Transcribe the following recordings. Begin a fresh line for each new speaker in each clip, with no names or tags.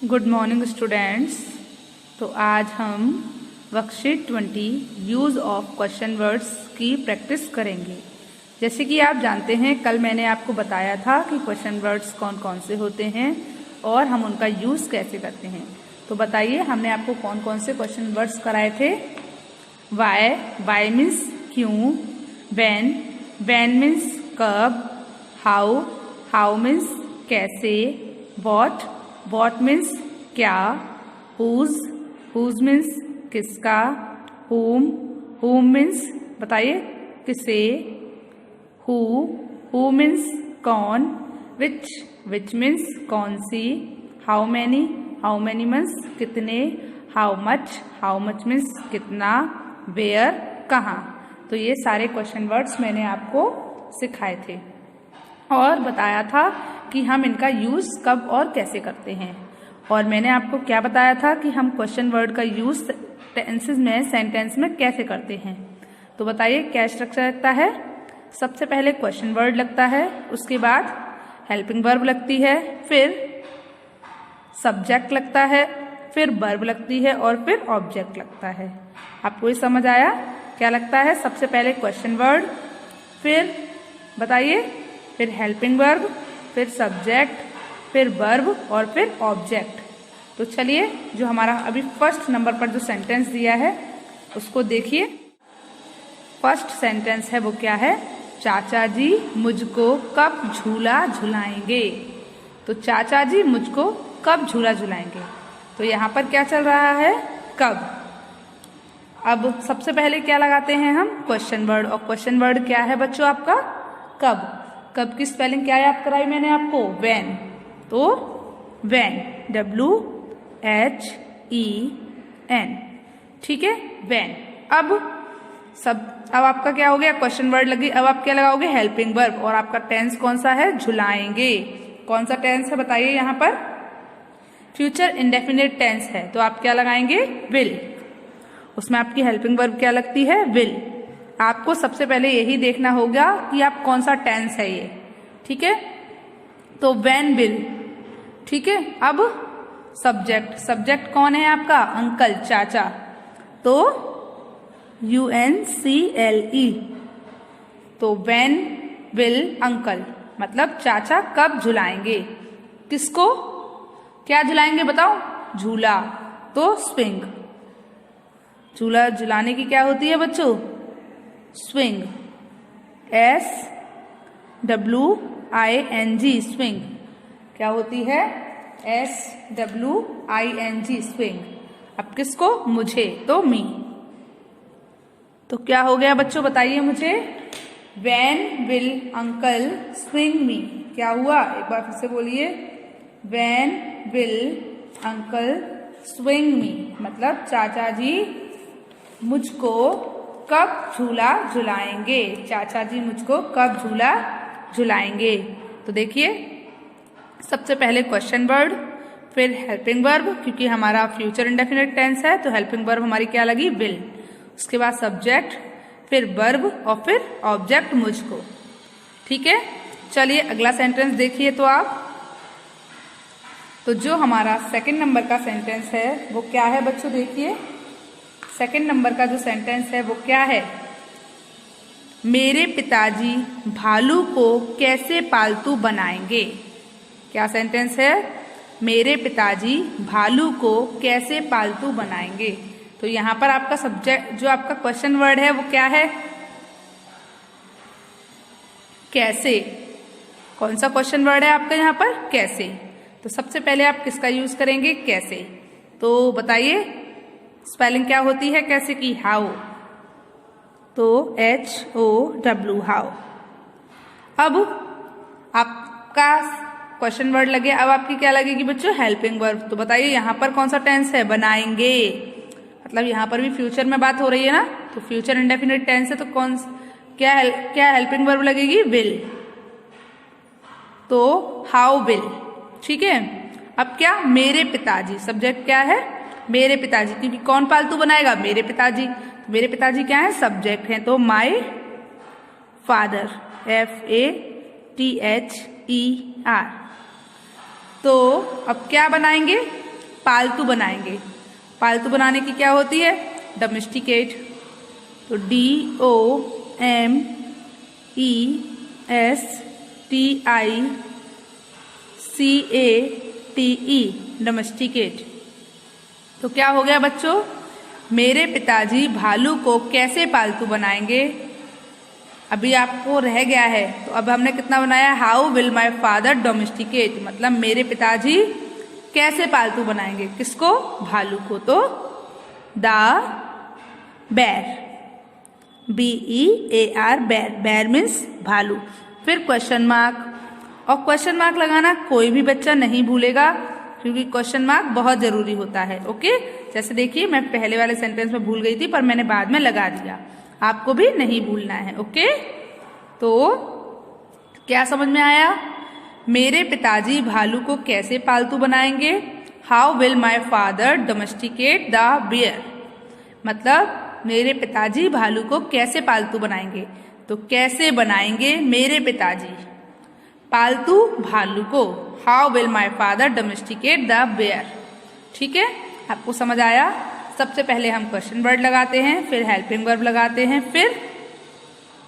Good morning students. तो आज हम worksheet 20 use of question words की प्रैक्टिस करेंगे। जैसे कि आप जानते हैं, कल मैंने आपको बताया था कि क्वेश्चन वर्ड्स कौन कौन से होते हैं और हम उनका यूज़ कैसे करते हैं। तो बताइए, हमने आपको कौन कौन से क्वेश्चन वर्ड्स कराए थे। वाई मीन्स क्यों, व्हेन मीन्स कब, हाउ मीन्स कैसे, वॉट मीन्स क्या, हुज मीन्स किसका, whom मीन्स बताइए किसे, हु मीन्स कौन, विच मीन्स कौन सी, हाउ मैनी मीन्स कितने, हाउ मच मीन्स कितना, वेयर कहाँ। तो ये सारे क्वेश्चन वर्ड्स मैंने आपको सिखाए थे और बताया था कि हम इनका यूज़ कब और कैसे करते हैं। और मैंने आपको क्या बताया था कि हम क्वेश्चन वर्ड का यूज़ टेंसेस में, सेंटेंस में कैसे करते हैं। तो बताइए क्या स्ट्रक्चर लगता है। सबसे पहले क्वेश्चन वर्ड लगता है, उसके बाद हेल्पिंग वर्ब लगती है, फिर सब्जेक्ट लगता है, फिर वर्ब लगती है और फिर ऑब्जेक्ट लगता है। आपको ये समझ आया क्या लगता है। सबसे पहले क्वेश्चन वर्ड, फिर बताइए, फिर हेल्पिंग वर्ब, फिर सब्जेक्ट, फिर वर्ब और फिर ऑब्जेक्ट। तो चलिए, जो हमारा अभी फर्स्ट नंबर पर जो सेंटेंस दिया है उसको देखिए। फर्स्ट सेंटेंस है वो क्या है, चाचा जी मुझको कब झूला झुलाएंगे। तो चाचा जी मुझको कब झूला झुलाएंगे, तो यहाँ पर क्या चल रहा है, कब। अब सबसे पहले क्या लगाते हैं हम, क्वेश्चन वर्ड। और क्वेश्चन वर्ड क्या है बच्चों आपका, कब की स्पेलिंग क्या याद कराई मैंने आपको, व्हेन। तो व्हेन, WHEN, ठीक है, व्हेन। अब आपका क्या हो गया, क्वेश्चन वर्ड लगी। अब आप क्या लगाओगे, हेल्पिंग वर्ब। और आपका टेंस कौन सा है, झुलाएंगे। कौन सा टेंस है बताइए, यहाँ पर फ्यूचर इंडेफिनिट टेंस है, तो आप क्या लगाएंगे, विल। उसमें आपकी हेल्पिंग वर्ब क्या लगती है, विल। आपको सबसे पहले यही देखना होगा कि आप कौन सा टेंस है ये, ठीक है। तो व्हेन, विल, ठीक है। अब सब्जेक्ट कौन है आपका, अंकल, चाचा। तो UNCLE। तो व्हेन, विल, अंकल, मतलब चाचा कब झुलाएंगे, किसको, क्या झुलाएंगे बताओ, झूला। तो स्विंग, झूला झुलाने की क्या होती है बच्चों, स्विंग, SWING, स्विंग। क्या होती है, SWING, स्विंग। अब किसको, मुझे, तो मी। तो क्या हो गया बच्चों बताइए मुझे, व्हेन विल अंकल स्विंग मी। क्या हुआ, एक बार फिर से बोलिए, व्हेन विल अंकल स्विंग मी, मतलब चाचा जी मुझको कब झूला झुलाएंगे, चाचा जी मुझको कब झूला झुलाएंगे। तो देखिए, सबसे पहले क्वेश्चन वर्ड, फिर हेल्पिंग वर्ब, क्योंकि हमारा फ्यूचर इंडेफिनिट टेंस है तो हेल्पिंग वर्ब हमारी क्या लगी, विल। उसके बाद सब्जेक्ट, फिर वर्ब और फिर ऑब्जेक्ट, मुझको, ठीक है। चलिए अगला सेंटेंस देखिए। तो आप, तो जो हमारा सेकंड नंबर का सेंटेंस है वो क्या है बच्चों, देखिए सेकंड नंबर का जो सेंटेंस है वो क्या है, मेरे पिताजी भालू को कैसे पालतू बनाएंगे। क्या सेंटेंस है, मेरे पिताजी भालू को कैसे पालतू बनाएंगे। तो यहाँ पर आपका सब्जेक्ट, जो आपका क्वेश्चन वर्ड है वो क्या है, कैसे। कौन सा क्वेश्चन वर्ड है आपका यहाँ पर, कैसे। तो सबसे पहले आप किसका यूज करेंगे, कैसे। तो बताइए स्पेलिंग क्या होती है कैसे की, हाउ। तो HOW, हाउ। अब आपका क्वेश्चन वर्ड लगे, अब आपकी क्या लगेगी बच्चों, हेल्पिंग वर्ब। तो बताइए यहाँ पर कौन सा टेंस है, बनाएंगे। मतलब यहाँ पर भी फ्यूचर में बात हो रही है ना, तो फ्यूचर इंडेफिनिट टेंस है, तो क्या हेल्पिंग वर्ब लगेगी, विल। तो हाउ विल, ठीक है। अब क्या, मेरे पिताजी, सब्जेक्ट क्या है, मेरे पिताजी, क्योंकि कौन पालतू बनाएगा, मेरे पिताजी। तो मेरे पिताजी क्या है, सब्जेक्ट है, तो माई फादर, FATHER। तो अब क्या बनाएंगे, पालतू बनाएंगे। पालतू बनाने की क्या होती है? डोमेस्टिकेट। तो DOMESTICATE, डोमेस्टिकेट। तो क्या हो गया बच्चों? मेरे पिताजी भालू को कैसे पालतू बनाएंगे? अभी आपको रह गया है, तो अब हमने कितना बनाया? How will my father domesticate, मतलब मेरे पिताजी कैसे पालतू बनाएंगे। किसको? भालू को। तो द बेर, BEAR, बेर। बेर मीन्स भालू। फिर क्वेश्चन मार्क, और क्वेश्चन मार्क लगाना कोई भी बच्चा नहीं भूलेगा, क्योंकि क्वेश्चन मार्क बहुत जरूरी होता है। ओके, जैसे देखिए मैं पहले वाले सेंटेंस में भूल गई थी, पर मैंने बाद में लगा दिया। आपको भी नहीं भूलना है। ओके, तो क्या समझ में आया? मेरे पिताजी भालू को कैसे पालतू बनाएंगे? How will my father domesticate the bear, मतलब मेरे पिताजी भालू को कैसे पालतू बनाएंगे। तो कैसे बनाएंगे मेरे पिताजी पालतू भालू को? How will my father domesticate the bear. ठीक है, आपको समझ आया? सबसे पहले हम क्वेश्चन वर्ड लगाते हैं, फिर हेल्पिंग वर्ब लगाते हैं, फिर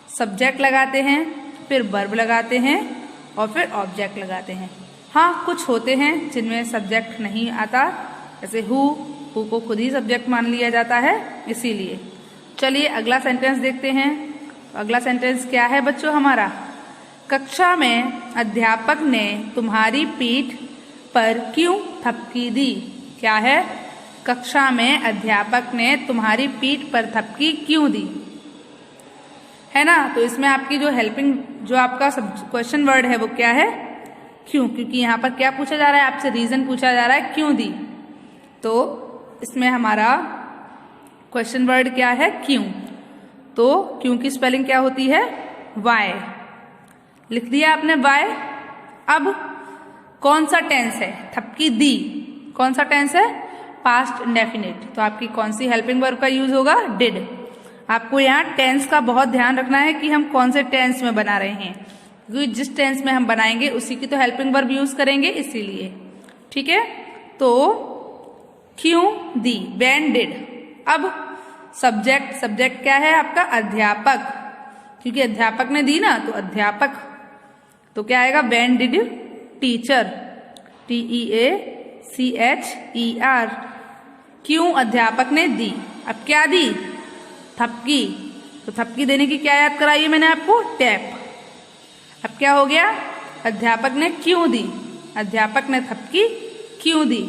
सब्जेक्ट लगाते हैं, फिर वर्ब लगाते हैं, और फिर ऑब्जेक्ट लगाते हैं। हाँ, कुछ होते हैं जिनमें सब्जेक्ट नहीं आता, जैसे हु को खुद ही सब्जेक्ट मान लिया जाता है, इसीलिए। चलिए अगला सेंटेंस देखते हैं। अगला सेंटेंस क्या है बच्चों हमारा? कक्षा में अध्यापक ने तुम्हारी पीठ पर क्यों थपकी दी? क्या है? कक्षा में अध्यापक ने तुम्हारी पीठ पर थपकी क्यों दी, है ना? तो इसमें आपकी जो हेल्पिंग, जो आपका क्वेश्चन वर्ड है वो क्या है? क्यों, क्योंकि यहाँ पर क्या पूछा जा रहा है आपसे? रीजन पूछा जा रहा है, क्यों दी। तो इसमें हमारा क्वेश्चन वर्ड क्या है? क्यों। तो क्यों की स्पेलिंग क्या होती है? वाई। लिख दिया आपने वाई। अब कौन सा टेंस है? थपकी दी, कौन सा टेंस है? Past indefinite. तो आपकी कौन सी हेल्पिंग वर्ब का यूज होगा? डिड। आपको यहाँ टेंस का बहुत ध्यान रखना है कि हम कौन से टेंस में बना रहे हैं, क्योंकि जिस टेंस में हम बनाएंगे उसी की तो हेल्पिंग वर्ब यूज करेंगे, इसीलिए। ठीक है, तो क्यों दी, व्हेन डिड। अब सब्जेक्ट क्या है आपका? अध्यापक, क्योंकि अध्यापक ने दी ना, तो अध्यापक। तो क्या आएगा? When did teacher, TEACHER। क्यों अध्यापक ने दी। अब क्या दी? थपकी। तो थपकी देने की क्या याद कराई है मैंने आपको? टैप। अब क्या हो गया? अध्यापक ने क्यों दी, अध्यापक ने थपकी क्यों दी।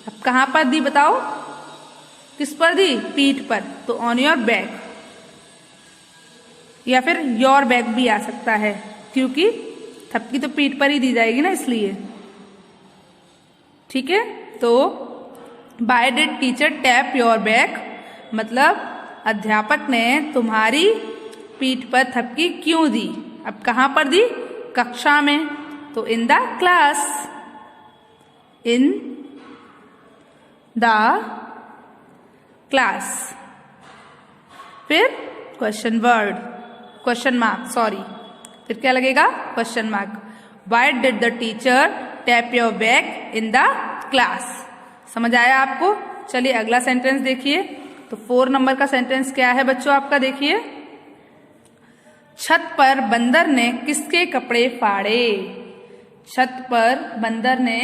अब कहाँ पर दी बताओ? किस पर दी? पीठ पर। तो ऑन योर बैक, या फिर योर बैक भी आ सकता है, क्योंकि थपकी तो पीठ पर ही दी जाएगी ना, इसलिए। ठीक है, तो by did teacher tap your back, मतलब अध्यापक ने तुम्हारी पीठ पर थपकी क्यों दी। अब कहाँ पर दी? कक्षा में। तो in the class, in the class. फिर question word, question mark, sorry, फिर क्या लगेगा? Question mark. Why did the teacher tap your back in the class. समझ आया आपको? चलिए अगला सेंटेंस देखिए। तो 4 नंबर का सेंटेंस क्या है बच्चों आपका? देखिए, छत पर बंदर ने किसके कपड़े फाड़े। छत पर बंदर ने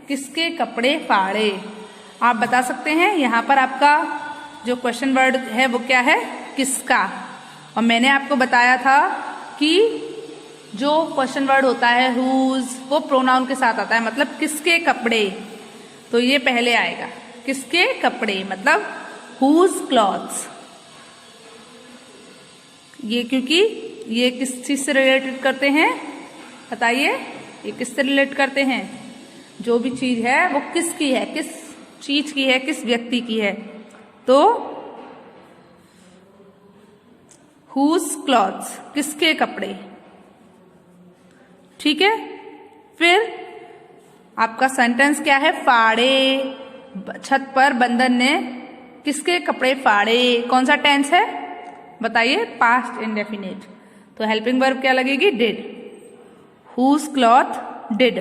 किसके कपड़े फाड़े। आप बता सकते हैं। यहाँ पर आपका जो क्वेश्चन वर्ड है वो क्या है? किसका। और मैंने आपको बताया था कि जो क्वेश्चन वर्ड होता है हुज, वो प्रोनाउन के साथ आता है, मतलब किसके कपड़े। तो ये पहले आएगा, किसके कपड़े, मतलब हुज क्लॉथ्स। ये क्योंकि ये किस चीज से रिलेटेड करते हैं बताइए? ये किससे रिलेट करते हैं? जो भी चीज है वो किसकी है, किस चीज की है, किस व्यक्ति की है। तो हुज क्लॉथ्स, किसके कपड़े। ठीक है, फिर आपका सेंटेंस क्या है? फाड़े। छत पर बंदर ने किसके कपड़े फाड़े। कौन सा टेंस है बताइए? Past indefinite. तो हेल्पिंग वर्ब क्या लगेगी? Did. Whose cloth did,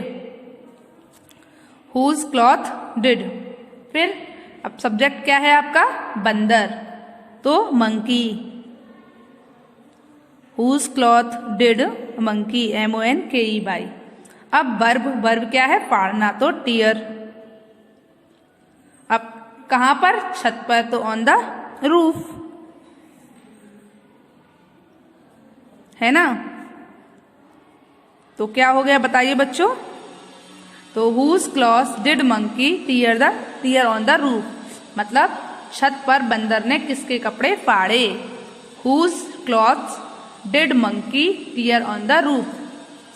whose cloth did. फिर अब सब्जेक्ट क्या है आपका? बंदर, तो monkey. Whose cloth did monkey, MONKEY। अब वर्ब क्या है? फाड़ना, तो टीयर। अब कहां पर? छत पर, तो ऑन द रूफ, है ना। तो क्या हो गया बताइए बच्चों? तो whose cloth did monkey tear on the roof, मतलब छत पर बंदर ने किसके कपड़े फाड़े? Whose cloth did monkey tear on the roof.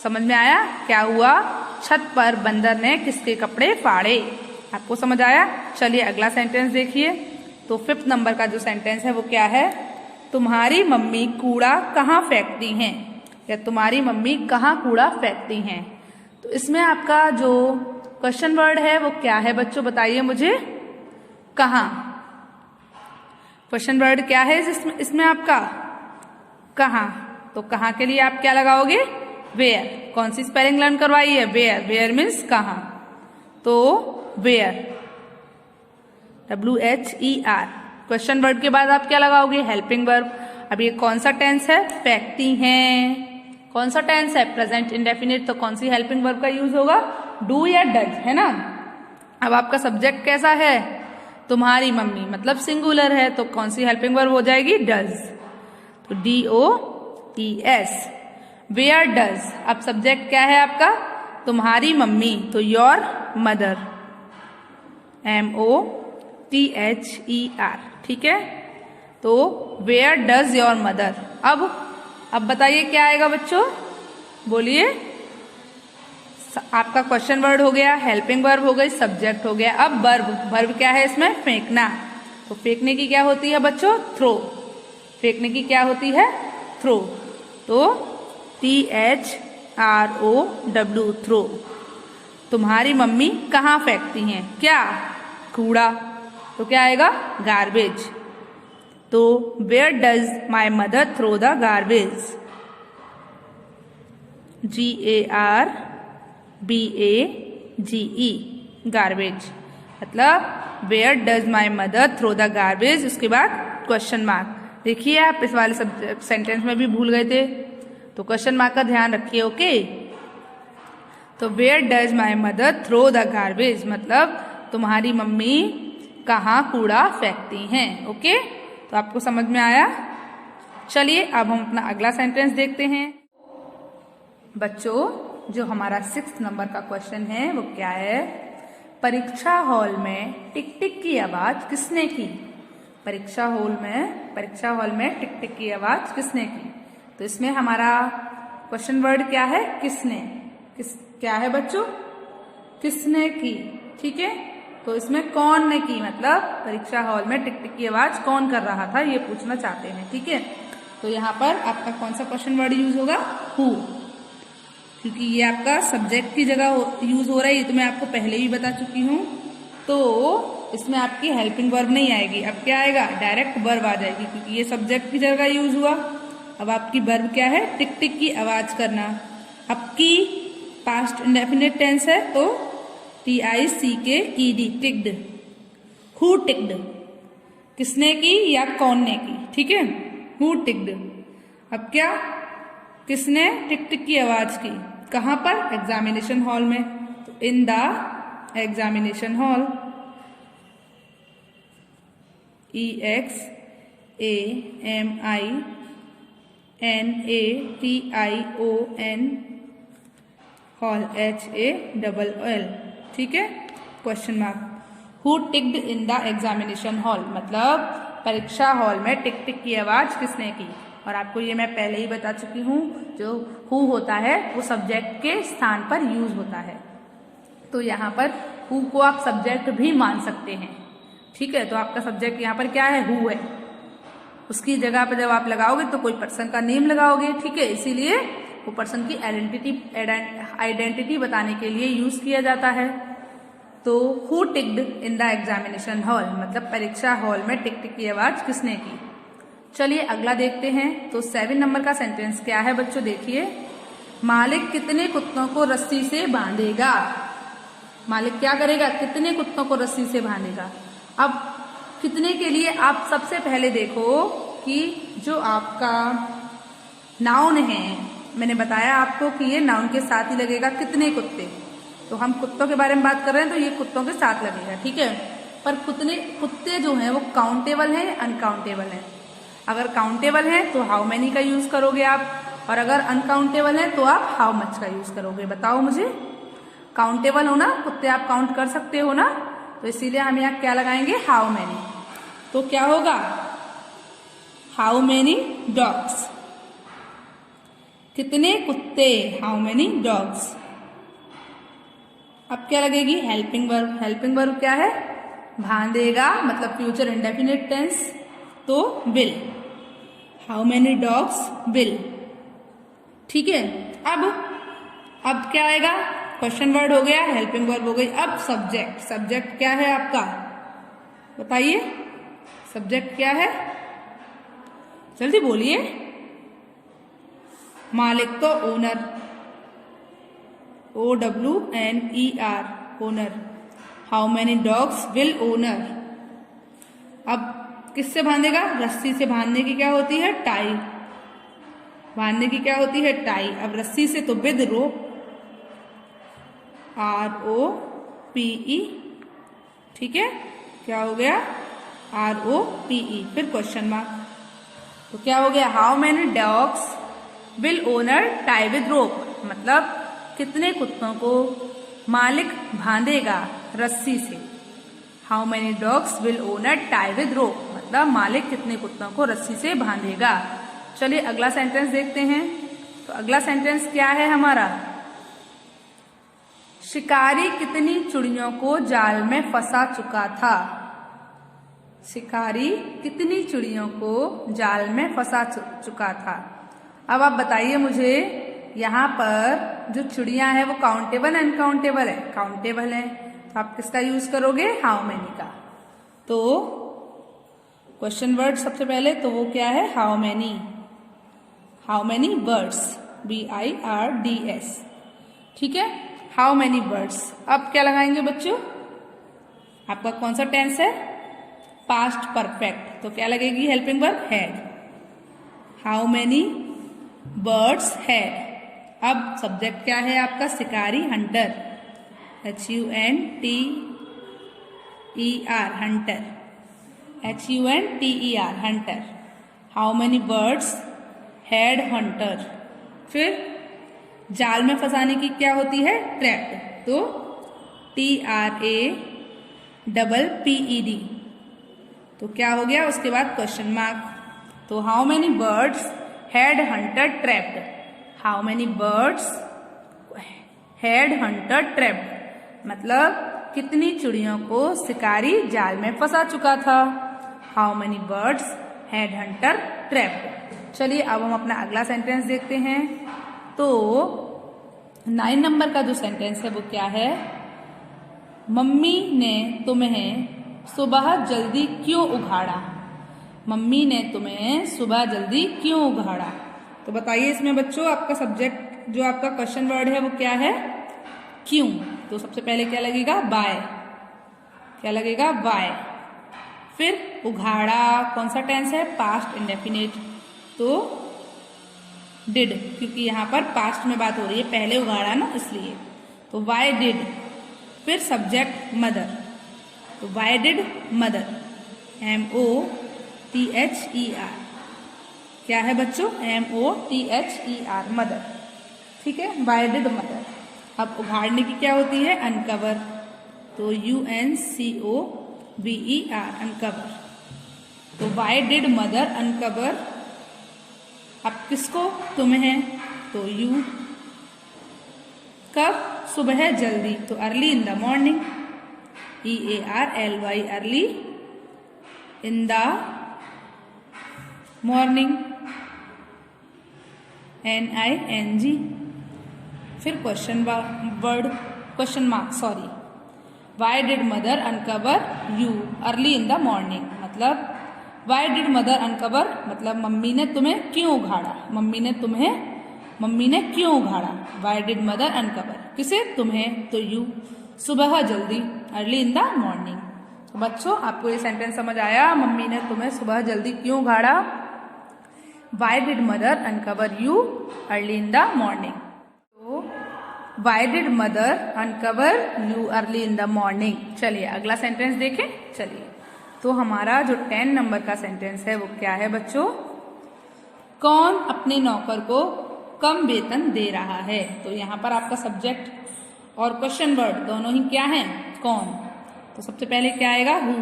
समझ में आया क्या हुआ? छत पर बंदर ने किसके कपड़े फाड़े। आपको समझ आया? चलिए अगला सेंटेंस देखिए। तो 5th नंबर का जो सेंटेंस है वो क्या है? तुम्हारी मम्मी कूड़ा कहाँ फेंकती हैं, या तुम्हारी मम्मी कहाँ कूड़ा फेंकती हैं। तो इसमें आपका जो क्वेश्चन वर्ड है वो क्या है बच्चों, बताइए मुझे। कहाँ, क्वेश्चन वर्ड क्या है इसमें आपका? कहाँ। तो कहाँ के लिए आप क्या लगाओगे? वेयर। कौन सी स्पेलिंग लर्न करवाई है? वेयर। वेयर मीन्स कहाँ, तो वेयर, WHER। क्वेश्चन वर्ड के बाद आप क्या लगाओगे? Helping verb. अब ये कौन सा टेंस है? फेंकती हैं। कौन सा टेंस है? Present indefinite. तो कौन सी हेल्पिंग वर्ब का यूज होगा? डू या डज, है ना। अब आपका सब्जेक्ट कैसा है? तुम्हारी मम्मी, मतलब सिंगुलर है, तो कौन सी हेल्पिंग वर्ब हो जाएगी? डज, तो DOES। Where does. अब सब्जेक्ट क्या है आपका? तुम्हारी मम्मी, तो योर मदर, MOTHER। ठीक है, तो वेयर डज योर मदर। अब बताइए क्या आएगा बच्चों, बोलिए। आपका क्वेश्चन वर्ड हो गया, हेल्पिंग वर्ब हो गई, सब्जेक्ट हो गया। अब वर्ब क्या है इसमें? फेंकना। तो फेंकने की क्या होती है बच्चों? थ्रो। फेंकने की क्या होती है? थ्रो, तो THROW, थ्रो। तुम्हारी मम्मी कहाँ फेंकती हैं? क्या? कूड़ा, तो क्या आएगा? गार्बेज। तो where does my mother throw the garbage, GARBAGE, garbage. मतलब where does my mother throw the garbage, उसके बाद क्वेश्चन मार्क। देखिए आप इस वाले सेंटेंस में भी भूल गए थे, तो क्वेश्चन मार्क का ध्यान रखिए, ओके। तो where does my mother throw the garbage, मतलब तुम्हारी मम्मी कहाँ कूड़ा फेंकती हैं, ओके। तो आपको समझ में आया? चलिए अब हम अपना अगला सेंटेंस देखते हैं। बच्चों, जो हमारा 6th नंबर का क्वेश्चन है वो क्या है? परीक्षा हॉल में टिक टिक की आवाज किसने की? परीक्षा हॉल में टिक टिक की आवाज किसने की? तो इसमें हमारा क्वेश्चन वर्ड क्या है? किसने। क्या है बच्चों? किसने की, ठीक है। तो इसमें कौन ने की, मतलब परीक्षा हॉल में टिक टिक की आवाज कौन कर रहा था, ये पूछना चाहते हैं, ठीक है। तो यहाँ पर आपका कौन सा क्वेश्चन वर्ड यूज होगा? हु, क्योंकि ये आपका सब्जेक्ट की जगह यूज हो रहा है, ये तो मैं आपको पहले ही बता चुकी हूँ। तो इसमें आपकी हेल्पिंग वर्ब नहीं आएगी, अब क्या आएगा? डायरेक्ट वर्ब आ जाएगी, क्योंकि ये सब्जेक्ट की जगह यूज हुआ। अब आपकी वर्ब क्या है? टिक टिक की आवाज करना। अब की पास्ट इंडेफिनिट टेंस है, तो TICKED, टिक्ड। हु टिक्ड, किसने की या कौन ने की, ठीक है। Who ticked. अब क्या? किसने टिक टिक की आवाज की? कहाँ पर? एग्जामिनेशन हॉल में, तो in the examination hall, EXAMINATION hall, HALL, ठीक है। Question mark. Who ticked in the examination hall, मतलब परीक्षा हॉल में टिक टिक की आवाज किसने की। और आपको ये मैं पहले ही बता चुकी हूँ, जो हु होता है वो सब्जेक्ट के स्थान पर यूज होता है। तो यहाँ पर हु को आप सब्जेक्ट भी मान सकते हैं, ठीक है। तो आपका सब्जेक्ट यहाँ पर क्या है? हु है। उसकी जगह पर जब आप लगाओगे तो कोई पर्सन का नेम लगाओगे, ठीक है। इसीलिए वो पर्सन की आइडेंटिटी बताने के लिए यूज किया जाता है। तो who ticked in the examination hall, मतलब परीक्षा हॉल में टिक टिक की आवाज किसने की। चलिए अगला देखते हैं। तो 7 नंबर का सेंटेंस क्या है बच्चों, देखिए। मालिक कितने कुत्तों को रस्सी से बांधेगा? मालिक क्या करेगा, कितने कुत्तों को रस्सी से बांधेगा। अब कितने के लिए आप सबसे पहले देखो कि जो आपका नाउन है, मैंने बताया आपको कि ये नाउन के साथ ही लगेगा, कितने कुत्ते। तो हम कुत्तों के बारे में बात कर रहे हैं तो ये कुत्तों के साथ लगेगा, ठीक है। पर कुत्ते जो हैं वो काउंटेबल हैं या अनकाउंटेबल हैं। अगर काउंटेबल है तो हाउ मैनी का यूज करोगे आप, और अगर अनकाउंटेबल है तो आप हाउ मच का यूज करोगे। बताओ मुझे, काउंटेबल हो ना, कुत्ते आप काउंट कर सकते हो ना, तो इसीलिए हम यहाँ क्या लगाएंगे, हाउ मैनी। तो क्या होगा, हाउ मैनी डॉग्स, कितने कुत्ते, हाउ मैनी डॉग्स। अब क्या लगेगी, हेल्पिंग वर्ब। हेल्पिंग वर्ब क्या है, बांधेगा, मतलब फ्यूचर इंडेफिनिट टेंस, तो will, how many dogs will, ठीक है। अब क्या आएगा, क्वेश्चन वर्ड हो गया, हेल्पिंग वर्ब हो गई। अब सब्जेक्ट, सब्जेक्ट क्या है आपका, बताइए सब्जेक्ट क्या है, जल्दी बोलिए। मालिक तो owner, OWNER, owner. How many dogs will owner. अब किससे बांधेगा, रस्सी से। बांधने की क्या होती है, टाई। बांधने की क्या होती है, टाई। अब रस्सी से तो विद रोप, ROPE, ठीक है। क्या हो गया, ROPE, फिर क्वेश्चन मार्क। तो क्या हो गया, how many dogs will owner tie with rope, मतलब कितने कुत्तों को मालिक बांधेगा रस्सी से। How many dogs will owner tie with rope, मतलब मालिक कितने कुत्तों को रस्सी से बांधेगा। चलिए अगला सेंटेंस देखते हैं। तो अगला सेंटेंस क्या है हमारा, शिकारी कितनी चिड़ियों को जाल में फंसा चुका था। शिकारी कितनी चिड़ियों को जाल में फंसा चुका था। अब आप बताइए मुझे, यहाँ पर जो चिड़िया है वो काउंटेबल है अनकाउंटेबल है, काउंटेबल है, तो आप किसका यूज करोगे, हाउ मैनी का। तो क्वेश्चन वर्ड सबसे पहले तो वो क्या है, how many. How many birds, BIRDS, ठीक है, हाउ मैनी बर्ड्स। अब क्या लगाएंगे बच्चों, आपका कौन सा टेंस है, पास्ट परफेक्ट, तो क्या लगेगी, helping verb had. How many birds had. अब सब्जेक्ट क्या है आपका, शिकारी, Hunter, HUNTER, Hunter, HUNTER, Hunter. How many birds had Hunter. फिर जाल में फंसाने की क्या होती है, ट्रैप्ड, तो TRAPPED। तो क्या हो गया, उसके बाद क्वेश्चन मार्क। तो how many birds had Hunter trapped. How many birds had Hunter trapped, मतलब कितनी चिड़ियों को शिकारी जाल में फंसा चुका था। How many birds had Hunter trapped. चलिए अब हम अपना अगला सेंटेंस देखते हैं। तो 9 नंबर का जो सेंटेंस है वो क्या है, मम्मी ने तुम्हें सुबह जल्दी क्यों उघाड़ा। मम्मी ने तुम्हें सुबह जल्दी क्यों उघाड़ा। तो बताइए इसमें बच्चों, आपका सब्जेक्ट जो आपका क्वेश्चन वर्ड है वो क्या है, क्यों। तो सबसे पहले क्या लगेगा, बाय। क्या लगेगा, बाय। फिर उघाड़ा कौन सा टेंस है, पास्ट इंडेफिनिट, तो डिड, क्योंकि यहाँ पर पास्ट में बात हो रही है, पहले उघाड़ा ना इसलिए, तो वाई डिड। फिर सब्जेक्ट मदर, तो वाई डिड मदर, MOTHER। क्या है बच्चों, MOTHER, मदर, ठीक है, वाई डिड मदर। अब उघाड़ने की क्या होती है, अनकवर, तो UNCOVER, अनकवर। तो वाई डिड मदर अनकवर। अब किसको, तुम्हें, तो यू। कब, सुबह जल्दी, तो early in the morning, EARLY, early in the morning, NING। फिर question word, question mark, sorry, Y did mother uncover you early in the morning, मतलब वाई डिड मदर अनकवर, मतलब मम्मी ने तुम्हें क्यों उघाड़ा। मम्मी ने क्यों उघाड़ा, वाई डिड मदर अनकवर, किसे, तुम्हें, तो यू। सुबह जल्दी, अर्ली इन द मॉर्निंग। तो बच्चों आपको ये सेंटेंस समझ आया? मम्मी ने तुम्हें सुबह जल्दी क्यों उठाड़ा? Why did mother uncover you early in the morning? तो why did mother uncover you early in the morning. चलिए अगला सेंटेंस देखें। चलिए तो हमारा जो 10 नंबर का सेंटेंस है वो क्या है बच्चों? कौन अपने नौकर को कम वेतन दे रहा है? तो यहाँ पर आपका सब्जेक्ट और क्वेश्चन वर्ड दोनों ही क्या है? कौन। तो सबसे पहले क्या आएगा? हु।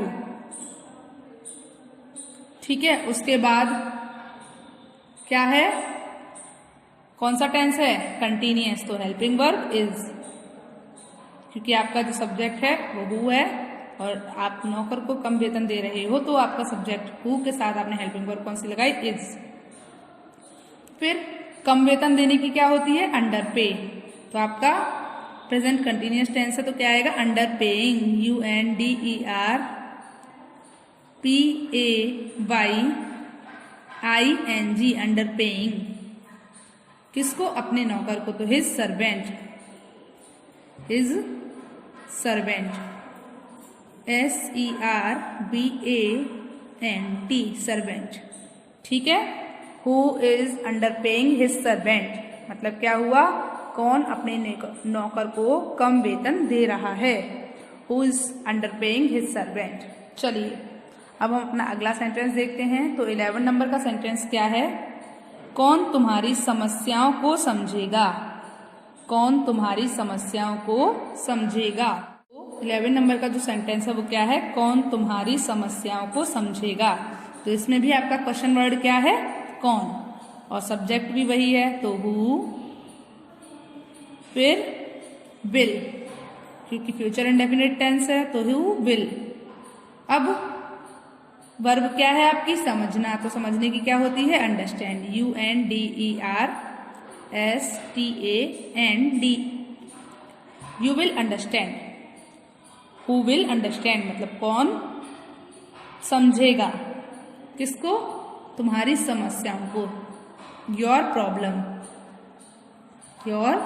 ठीक है, उसके बाद क्या है? कौन सा टेंस है? कंटिन्यूअस। तो हेल्पिंग वर्ब इज, क्योंकि आपका जो सब्जेक्ट है वो हु है और आप नौकर को कम वेतन दे रहे हो, तो आपका सब्जेक्ट हु के साथ आपने हेल्पिंग वर्ब कौन सी लगाई? इज। फिर कम वेतन देने की क्या होती है? अंडर पे। तो आपका प्रेजेंट कंटिन्यूअस टेंस है तो क्या आएगा? Under paying, UNDERPAYING, under paying. किसको? अपने नौकर को। तो his servant, his servant, SERVANT, servant. ठीक है, who is under paying his servant, मतलब क्या हुआ? कौन अपने नौकर को कम वेतन दे रहा है? Who is under paying his servant. चलिए अब हम अपना अगला सेंटेंस देखते हैं। तो 11 नंबर का सेंटेंस क्या है? कौन तुम्हारी समस्याओं को समझेगा? कौन तुम्हारी समस्याओं को समझेगा? 11 नंबर का जो सेंटेंस है वो क्या है? कौन तुम्हारी समस्याओं को समझेगा। तो इसमें भी आपका क्वेश्चन वर्ड क्या है? कौन, और सब्जेक्ट भी वही है तो हु, फिर विल, क्योंकि फ्यूचर इंडेफिनिट टेंस है तो हु विल। अब वर्ब क्या है आपकी? समझना। तो समझने की क्या होती है? Understand, UNDERSTAND, you will understand. Who will understand मतलब कौन समझेगा किसको? तुम्हारी समस्याओं को। Your problem, your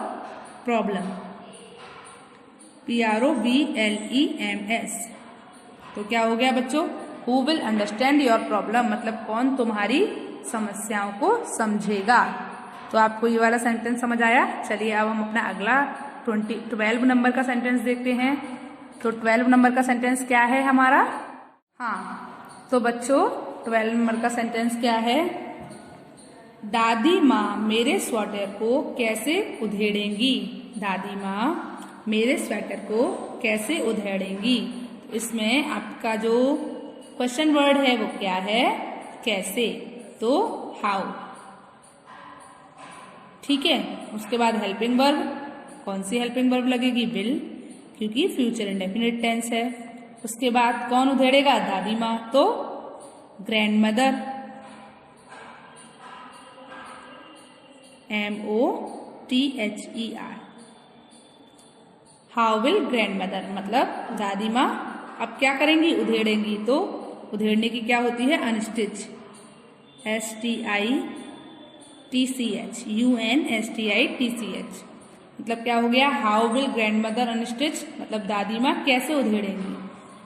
problem, PROBLEMS। तो क्या हो गया बच्चों? Who will understand your problem मतलब कौन तुम्हारी समस्याओं को समझेगा। तो आपको ये वाला सेंटेंस समझ आया? चलिए अब हम अपना अगला 12 नंबर का सेंटेंस देखते हैं। तो 12 नंबर का सेंटेंस क्या है हमारा? हाँ, तो बच्चों 12 नंबर का सेंटेंस क्या है? दादी माँ मेरे स्वेटर को कैसे उधेड़ेंगी? दादी माँ मेरे स्वेटर को कैसे उधेड़ेंगी? इसमें आपका जो क्वेश्चन वर्ड है वो क्या है? कैसे। तो हाउ। ठीक है, उसके बाद हेल्पिंग वर्ब, कौन सी हेल्पिंग वर्ब लगेगी? विल, क्योंकि फ्यूचर इंडेफिनिट टेंस है। उसके बाद कौन उधेड़ेगा? दादी माँ, तो grand mother, MOTHER। How will grand mother मतलब दादी माँ अब क्या करेंगी? उधेड़ेंगी। तो उधेड़ने की क्या होती है? Unstitch, STITCH, UNSTITCH। मतलब क्या हो गया? How will grandmother unstitch मतलब दादी माँ कैसे उधेड़ेंगी।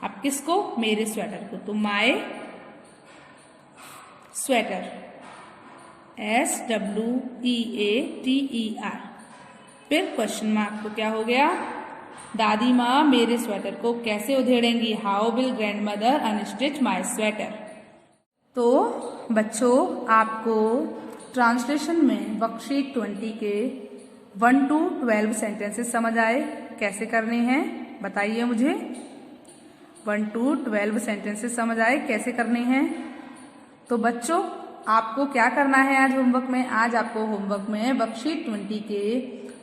अब किसको? मेरे स्वेटर को। तो माय स्वेटर, SWEATER। फिर क्वेश्चन मार्क को क्या हो गया? दादी माँ मेरे स्वेटर को कैसे उधेड़ेंगी? How will grandmother unstitch my sweater. तो बच्चों आपको ट्रांसलेशन में वर्कशीट 20 के 1 to 12 सेंटेंसेस समझ आए? कैसे करने हैं बताइए मुझे। 1 to 12 सेंटेंसेस समझ आए? कैसे करने हैं? तो बच्चों आपको क्या करना है आज होमवर्क में? आज आपको होमवर्क में वर्कशीट 20 के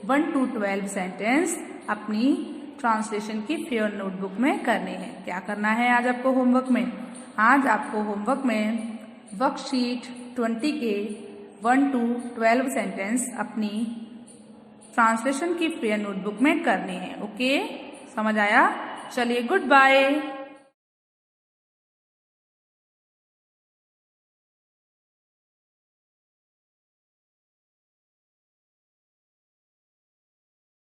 1 to 12 सेंटेंस अपनी ट्रांसलेशन की फेयर नोटबुक में करने हैं। क्या करना है आज आपको होमवर्क में? आज आपको होमवर्क में वर्कशीट 20 के 1 to 12 सेंटेंस अपनी ट्रांसलेशन की फेयर नोटबुक में करने हैं। ओके, समझ आया? चलिए गुड बाय।